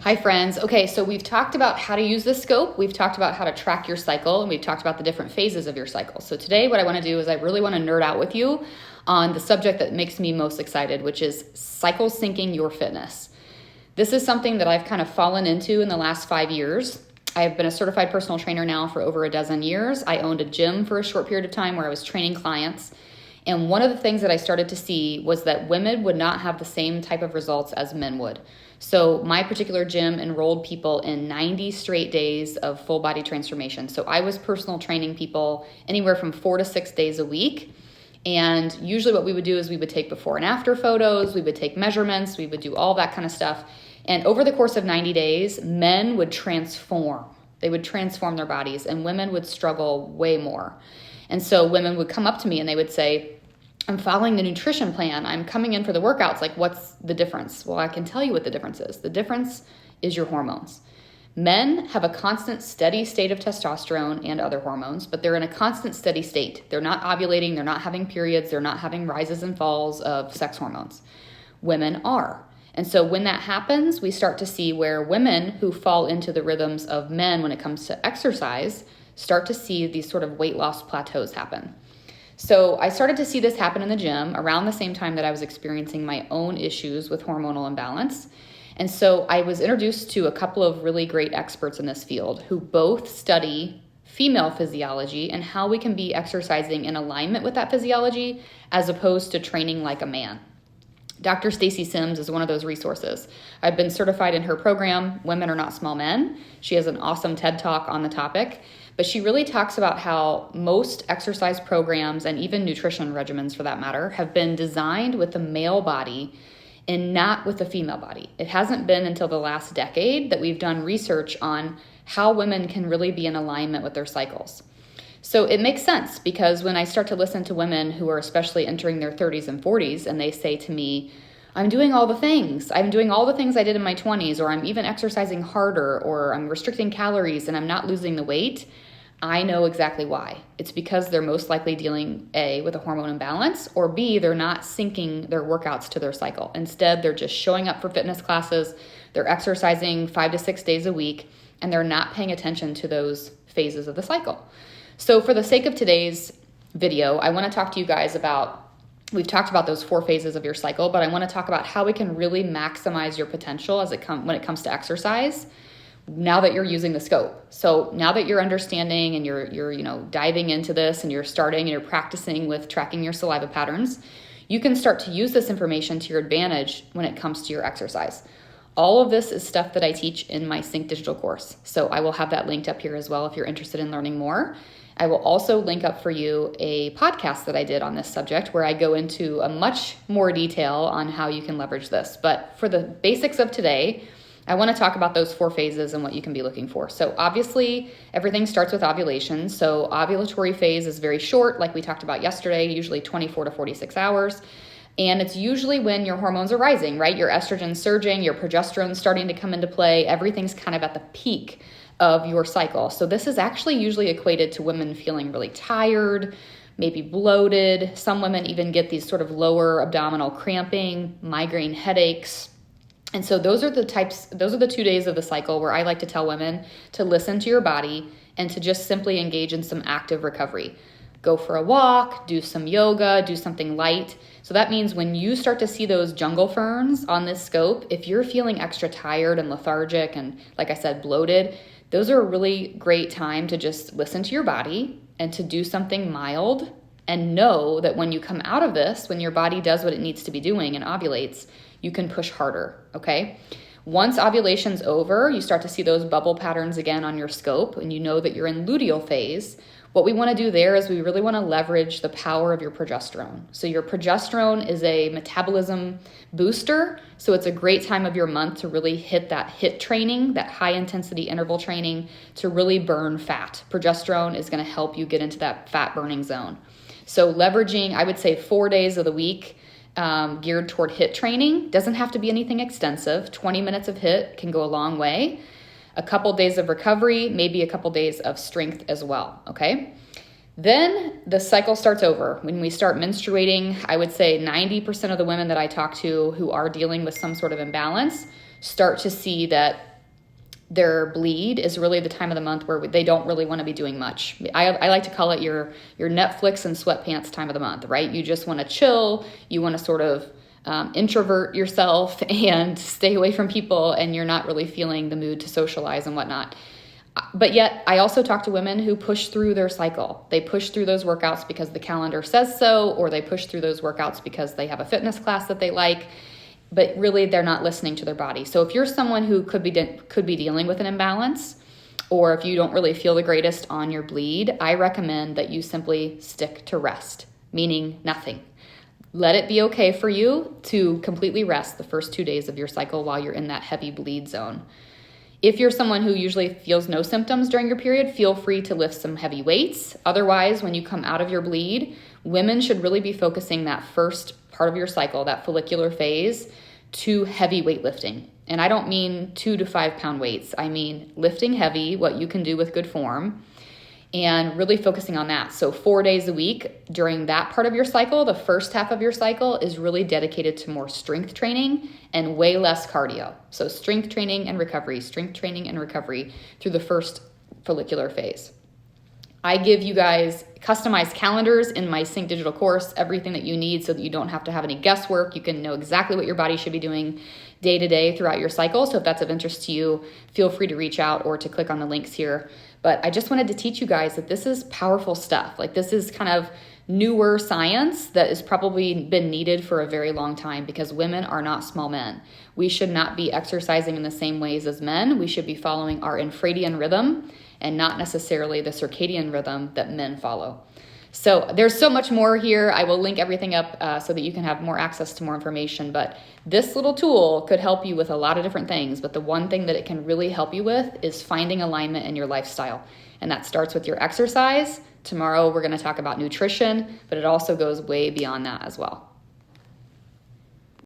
Hi friends. Okay, so we've talked about how to use the scope, we've talked about how to track your cycle, and we've talked about the different phases of your cycle. So today what I want to do is I really want to nerd out with you on the subject that makes me most excited, which is cycle syncing your fitness. This is something that I've kind of fallen into in the last 5 years. I've been a certified personal trainer now for over a dozen years. I owned a gym for a short period of time where I was training clients. And one of the things that I started to see was that women would not have the same type of results as men would. So my particular gym enrolled people in 90 straight days of full body transformation. So I was personal training people anywhere from 4 to 6 days a week. And usually what we would do is we would take before and after photos, we would take measurements, we would do all that kind of stuff. And over the course of 90 days, men would transform. They would transform their bodies, and women would struggle way more. And so women would come up to me and they would say, I'm following the nutrition plan. I'm coming in for the workouts. Like, what's the difference? Well, I can tell you what the difference is. The difference is your hormones. Men have a constant steady state of testosterone and other hormones, but they're in a constant steady state. They're not ovulating. They're not having periods. They're not having rises and falls of sex hormones. Women are. And so when that happens, we start to see where women who fall into the rhythms of men when it comes to exercise start to see these sort of weight loss plateaus happen. So I started to see this happen in the gym around the same time that I was experiencing my own issues with hormonal imbalance. And so I was introduced to a couple of really great experts in this field who both study female physiology and how we can be exercising in alignment with that physiology as opposed to training like a man. Dr. Stacy Sims is one of those resources. I've been certified in her program, Women Are Not Small Men. She has an awesome TED Talk on the topic, but she really talks about how most exercise programs and even nutrition regimens for that matter have been designed with the male body and not with the female body. It hasn't been until the last decade that we've done research on how women can really be in alignment with their cycles. So it makes sense because when I start to listen to women who are especially entering their 30s and 40s and they say to me, I'm doing all the things. I'm doing all the things I did in my 20s, or I'm even exercising harder, or I'm restricting calories and I'm not losing the weight, I know exactly why. It's because they're most likely dealing A, with a hormone imbalance, or B, they're not syncing their workouts to their cycle. Instead, they're just showing up for fitness classes, they're exercising 5 to 6 days a week, and they're not paying attention to those phases of the cycle. So for the sake of today's video, I want to talk to you guys about, we've talked about those 4 phases of your cycle, but I want to talk about how we can really maximize your potential when it comes to exercise now that you're using the scope. So now that you're understanding and you're diving into this and you're starting and you're practicing with tracking your saliva patterns, you can start to use this information to your advantage when it comes to your exercise. All of this is stuff that I teach in my Sync Digital course. So I will have that linked up here as well if you're interested in learning more. I will also link up for you a podcast that I did on this subject where I go into a much more detail on how you can leverage this. But for the basics of today, I want to talk about those 4 phases and what you can be looking for. So obviously, everything starts with ovulation. So ovulatory phase is very short, like we talked about yesterday, usually 24 to 46 hours. And it's usually when your hormones are rising, right? Your estrogen's surging, your progesterone's starting to come into play. Everything's kind of at the peak of your cycle. So this is actually usually equated to women feeling really tired, maybe bloated. Some women even get these sort of lower abdominal cramping, migraine headaches. And so those are the 2 days of the cycle where I like to tell women to listen to your body and to just simply engage in some active recovery. Go for a walk, do some yoga, do something light. So that means when you start to see those jungle ferns on this scope, if you're feeling extra tired and lethargic and, like I said, bloated, those are a really great time to just listen to your body and to do something mild and know that when you come out of this, when your body does what it needs to be doing and ovulates, you can push harder, okay? Once ovulation's over, you start to see those bubble patterns again on your scope and you know that you're in luteal phase. What we want to do there is we really want to leverage the power of your progesterone. So your progesterone is a metabolism booster. So it's a great time of your month to really hit that HIIT training, that high intensity interval training to really burn fat. Progesterone is going to help you get into that fat burning zone. So leveraging, I would say 4 days of the week geared toward HIIT training. Doesn't have to be anything extensive. 20 minutes of HIIT can go a long way. A couple days of recovery, maybe a couple days of strength as well, okay? Then the cycle starts over. When we start menstruating, I would say 90% of the women that I talk to who are dealing with some sort of imbalance start to see that their bleed is really the time of the month where they don't really want to be doing much. I like to call it your Netflix and sweatpants time of the month, right? You just want to chill. You want to sort of introvert yourself and stay away from people, and you're not really feeling the mood to socialize and whatnot. But yet I also talk to women who push through their cycle. They push through those workouts because the calendar says so, or they push through those workouts because they have a fitness class that they like, but really they're not listening to their body. So if you're someone who could be dealing with an imbalance, or if you don't really feel the greatest on your bleed, I recommend that you simply stick to rest, meaning nothing. Let it be okay for you to completely rest the first 2 days of your cycle while you're in that heavy bleed zone. If you're someone who usually feels no symptoms during your period, feel free to lift some heavy weights. Otherwise, when you come out of your bleed, women should really be focusing that first part of your cycle, that follicular phase, to heavy weightlifting. And I don't mean 2 to 5 pound weights. I mean lifting heavy, what you can do with good form, and really focusing on that. So 4 days a week during that part of your cycle, the first half of your cycle is really dedicated to more strength training and way less cardio. So strength training and recovery through the first follicular phase. I give you guys customized calendars in my Sync Digital course, everything that you need so that you don't have to have any guesswork. You can know exactly what your body should be doing day to day throughout your cycle. So if that's of interest to you, feel free to reach out or to click on the links here. But I just wanted to teach you guys that this is powerful stuff. Like, this is kind of newer science that has probably been needed for a very long time, because women are not small men. We should not be exercising in the same ways as men. We should be following our infradian rhythm and not necessarily the circadian rhythm that men follow. So there's so much more here. I will link everything up so that you can have more access to more information. But this little tool could help you with a lot of different things. But the one thing that it can really help you with is finding alignment in your lifestyle. And that starts with your exercise. Tomorrow we're going to talk about nutrition, but it also goes way beyond that as well.